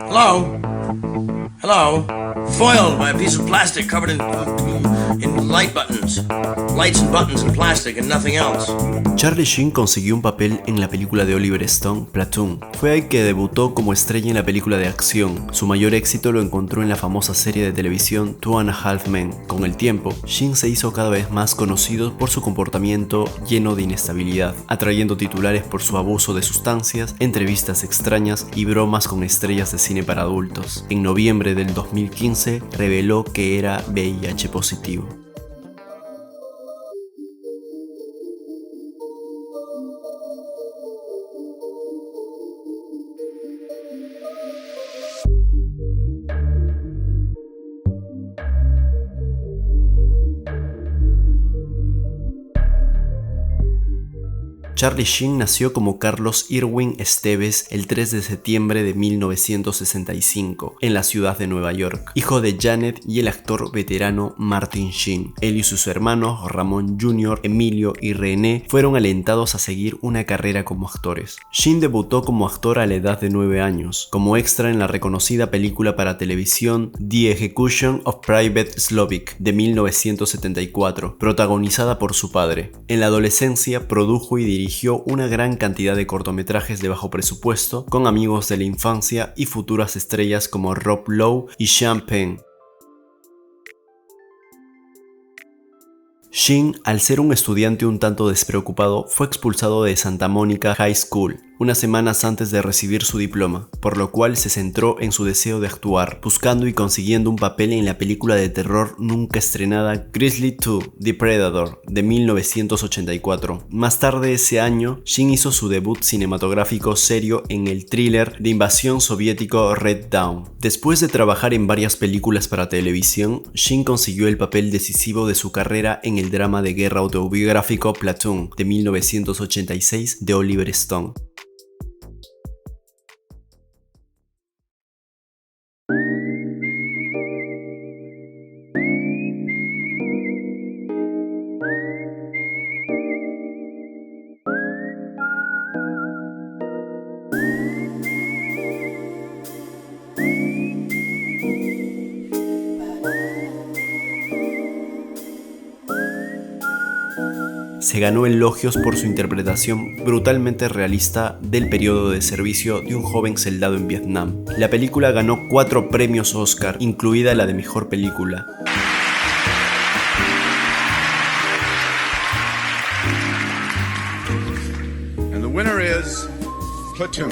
Hello? Hello? Foiled by a piece of plastic covered in lights and buttons and plastic and nothing else. Charlie Sheen consiguió un papel en la película de Oliver Stone, Platoon. Fue ahí que debutó como estrella en la película de acción. Su mayor éxito lo encontró en la famosa serie de televisión Two and a Half Men. Con el tiempo, Sheen se hizo cada vez más conocido por su comportamiento lleno de inestabilidad, atrayendo titulares por su abuso de sustancias, entrevistas extrañas y bromas con estrellas de cine para adultos. En noviembre del 2015 reveló que era VIH positivo. Charlie Sheen nació como Carlos Irwin Esteves el 3 de septiembre de 1965 en la ciudad de Nueva York, hijo de Janet y el actor veterano Martin Sheen. Él y sus hermanos Ramón Jr., Emilio y René fueron alentados a seguir una carrera como actores. Sheen debutó como actor a la edad de 9 años, como extra en la reconocida película para televisión The Execution of Private Slovik de 1974, protagonizada por su padre. En la adolescencia produjo y dirigió una gran cantidad de cortometrajes de bajo presupuesto con amigos de la infancia y futuras estrellas como Rob Lowe y Sean Penn. Sheen, al ser un estudiante un tanto despreocupado, fue expulsado de Santa Monica High School unas semanas antes de recibir su diploma, por lo cual se centró en su deseo de actuar, buscando y consiguiendo un papel en la película de terror nunca estrenada Grizzly II: The Predator de 1984. Más tarde ese año, Sheen hizo su debut cinematográfico serio en el thriller de invasión soviético Red Dawn. Después de trabajar en varias películas para televisión, Sheen consiguió el papel decisivo de su carrera en el drama de guerra autobiográfico Platoon de 1986 de Oliver Stone. Se ganó elogios por su interpretación brutalmente realista del periodo de servicio de un joven soldado en Vietnam. La película ganó 4 premios Oscar, incluida la de mejor película. And the winner is Platoon.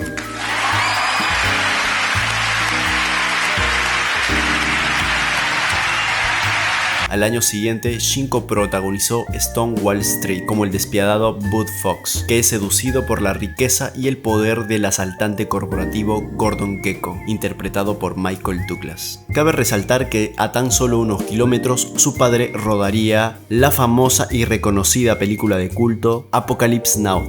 Al año siguiente, Sheen coprotagonizó Stone Wall Street como el despiadado Bud Fox, que es seducido por la riqueza y el poder del asaltante corporativo Gordon Gekko, interpretado por Michael Douglas. Cabe resaltar que a tan solo unos kilómetros su padre rodaría la famosa y reconocida película de culto Apocalypse Now.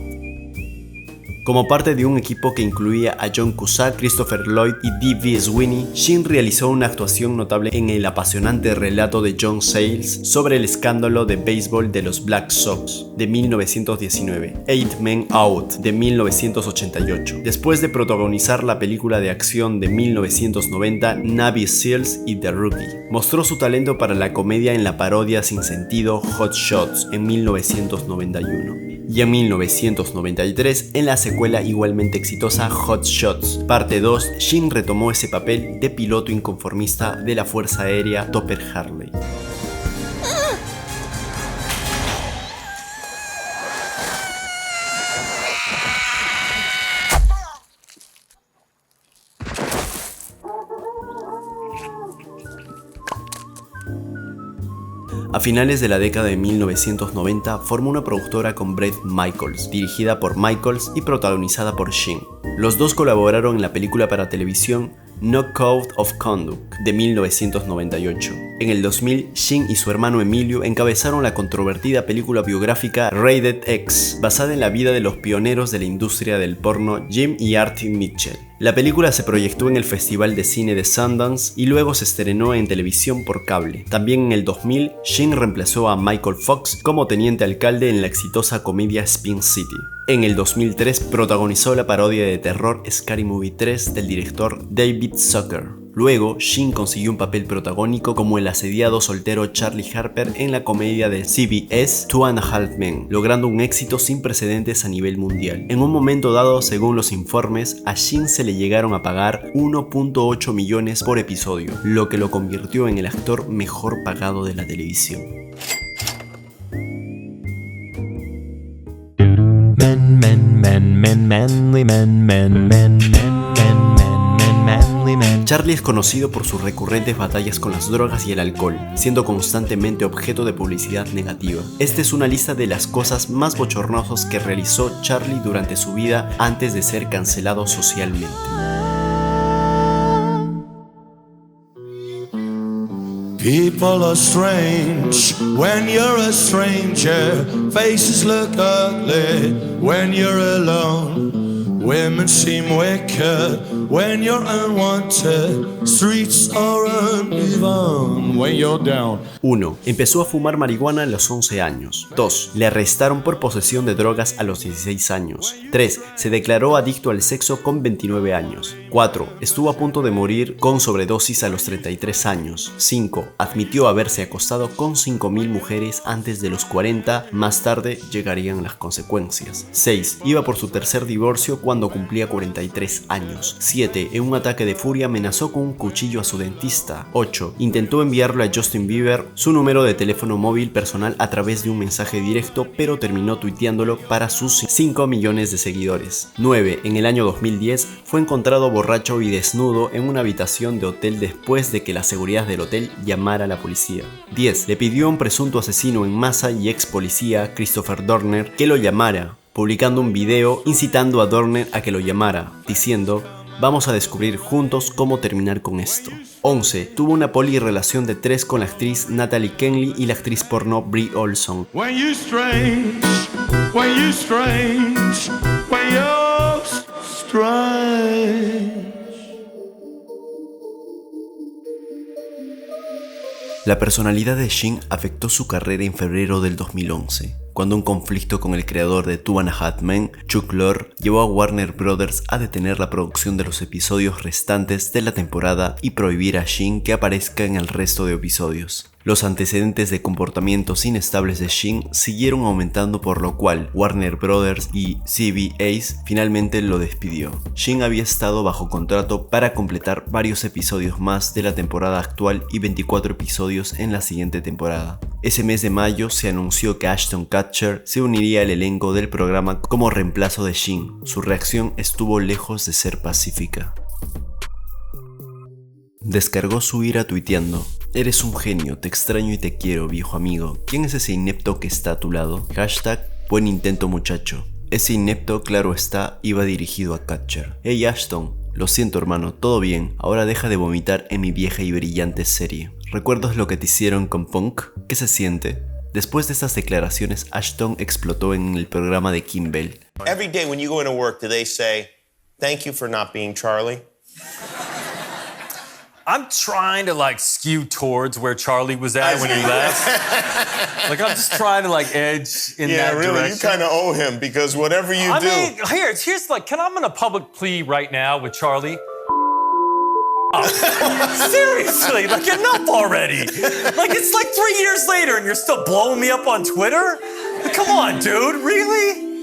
Como parte de un equipo que incluía a John Cusack, Christopher Lloyd y D.B. Sweeney, Sheen realizó una actuación notable en el apasionante relato de John Sayles sobre el escándalo de béisbol de los Black Sox de 1919, Eight Men Out de 1988. Después de protagonizar la película de acción de 1990 Navy Seals y The Rookie, mostró su talento para la comedia en la parodia sin sentido Hot Shots en 1991. Y en 1993, en la secuela igualmente exitosa Hot Shots, parte 2, Sheen retomó ese papel de piloto inconformista de la Fuerza Aérea Topper Harley. A finales de la década de 1990 formó una productora con Bret Michaels, dirigida por Michaels y protagonizada por Sheen. Los dos colaboraron en la película para televisión No Code of Conduct de 1998. En el 2000, Shin y su hermano Emilio encabezaron la controvertida película biográfica Rated X, basada en la vida de los pioneros de la industria del porno Jim y Artie Mitchell. La película se proyectó en el Festival de Cine de Sundance y luego se estrenó en televisión por cable. También en el 2000, Shin reemplazó a Michael Fox como teniente alcalde en la exitosa comedia Spin City. En el 2003 protagonizó la parodia de terror Scary Movie 3 del director David Zucker. Luego, Shin consiguió un papel protagónico como el asediado soltero Charlie Harper en la comedia de CBS 2.5 Men, logrando un éxito sin precedentes a nivel mundial. En un momento dado, según los informes, a Shin se le llegaron a pagar 1.8 millones por episodio, lo que lo convirtió en el actor mejor pagado de la televisión. Charlie es conocido por sus recurrentes batallas con las drogas y el alcohol, siendo constantemente objeto de publicidad negativa. Esta es una lista de las cosas más bochornosas que realizó Charlie durante su vida antes de ser cancelado socialmente. People are strange when you're a stranger. Faces look ugly when you're alone. Women seem wicked when you're unwanted. Streets are uneven when you're down. 1. Empezó a fumar marihuana a los 11 años. 2. Le arrestaron por posesión de drogas a los 16 años. 3. Se declaró adicto al sexo con 29 años. 4. Estuvo a punto de morir con sobredosis a los 33 años. 5. Admitió haberse acostado con 5.000 mujeres antes de los 40. Más tarde llegarían las consecuencias. 6. Iba por su tercer divorcio cuando cumplía 43 años. 7. En un ataque de furia amenazó con un cuchillo a su dentista. 8. Intentó enviarle a Justin Bieber su número de teléfono móvil personal a través de un mensaje directo, pero terminó tuiteándolo para sus 5 millones de seguidores. 9. En el año 2010 fue encontrado borracho y desnudo en una habitación de hotel después de que la seguridad del hotel llamara a la policía. 10. Le pidió a un presunto asesino en masa y ex policía, Christopher Dorner, que lo llamara, publicando un video incitando a Dorner a que lo llamara, diciendo: "Vamos a descubrir juntos cómo terminar con esto". 11. Tuvo una polirrelación de 3 con la actriz Natalie Kenley y la actriz porno Brie Olson. When you're strange, when you're strange, when you're strange. La personalidad de Shin afectó su carrera en febrero del 2011, cuando un conflicto con el creador de 2.5 Men, Chuck Lorre, llevó a Warner Brothers a detener la producción de los episodios restantes de la temporada y prohibir a Shin que aparezca en el resto de episodios. Los antecedentes de comportamientos inestables de Shin siguieron aumentando, por lo cual Warner Brothers y CBS finalmente lo despidió. Shin había estado bajo contrato para completar varios episodios más de la temporada actual y 24 episodios en la siguiente temporada. Ese mes de mayo se anunció que Ashton Kutcher se uniría al elenco del programa como reemplazo de Shin. Su reacción estuvo lejos de ser pacífica. Descargó su ira tuiteando: "Eres un genio, te extraño y te quiero, viejo amigo. ¿Quién es ese inepto que está a tu lado? Hashtag, buen intento muchacho". Ese inepto, claro está, iba dirigido a Kutcher. "Hey Ashton, lo siento hermano, todo bien, ahora deja de vomitar en mi vieja y brillante serie. ¿Recuerdas lo que te hicieron con Punk? ¿Qué se siente?". Después de estas declaraciones, Ashton explotó en el programa de Kimmel. Every day when you go into work, do they say, "Thank you for not being Charlie"? I'm trying to skew towards where Charlie was at when he left. I'm just trying to edge in that really, direction. you kind of owe him because whatever you do. I mean, here's I'm in a public plea right now with Charlie. Oh, seriously, enough already. It's 3 years later and you're still blowing me up on Twitter? Come on, dude, really?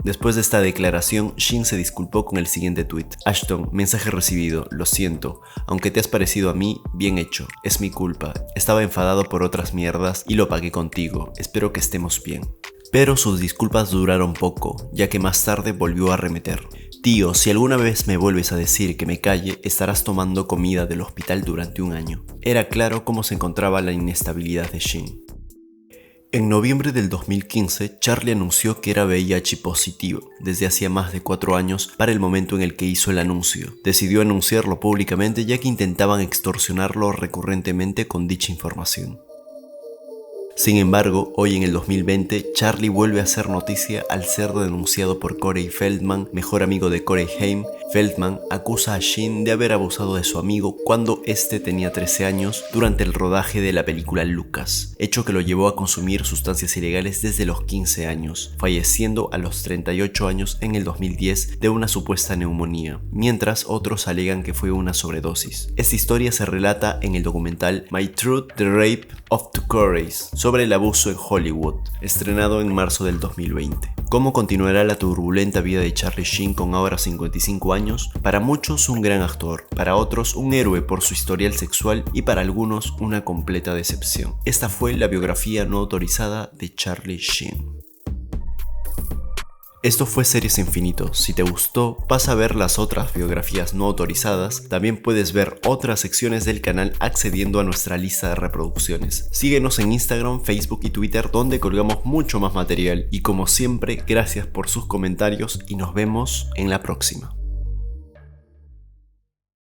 Después de esta declaración, Shin se disculpó con el siguiente tweet: "Ashton, mensaje recibido, lo siento, aunque te has parecido a mí, bien hecho, es mi culpa, estaba enfadado por otras mierdas y lo pagué contigo, espero que estemos bien". Pero sus disculpas duraron poco, ya que más tarde volvió a arremeter: "Tío, si alguna vez me vuelves a decir que me calle, estarás tomando comida del hospital durante un año". Era claro cómo se encontraba la inestabilidad de Shin. En noviembre del 2015, Charlie anunció que era VIH positivo desde hacía más de 4 años para el momento en el que hizo el anuncio. Decidió anunciarlo públicamente ya que intentaban extorsionarlo recurrentemente con dicha información. Sin embargo, hoy en el 2020, Charlie vuelve a hacer noticia al ser denunciado por Corey Feldman, mejor amigo de Corey Haim. Feldman acusa a Sheen de haber abusado de su amigo cuando este tenía 13 años durante el rodaje de la película Lucas, hecho que lo llevó a consumir sustancias ilegales desde los 15 años, falleciendo a los 38 años en el 2010 de una supuesta neumonía, mientras otros alegan que fue una sobredosis. Esta historia se relata en el documental My Truth: The Rape of Two Coreys sobre el abuso en Hollywood, estrenado en marzo del 2020. ¿Cómo continuará la turbulenta vida de Charlie Sheen con ahora 55 años? Para muchos un gran actor, para otros un héroe por su historial sexual y para algunos una completa decepción. Esta fue la biografía no autorizada de Charlie Sheen. Esto fue Series Infinito. Si te gustó, pasa a ver las otras biografías no autorizadas. También puedes ver otras secciones del canal accediendo a nuestra lista de reproducciones. Síguenos en Instagram, Facebook y Twitter, donde colgamos mucho más material. Y como siempre, gracias por sus comentarios y nos vemos en la próxima.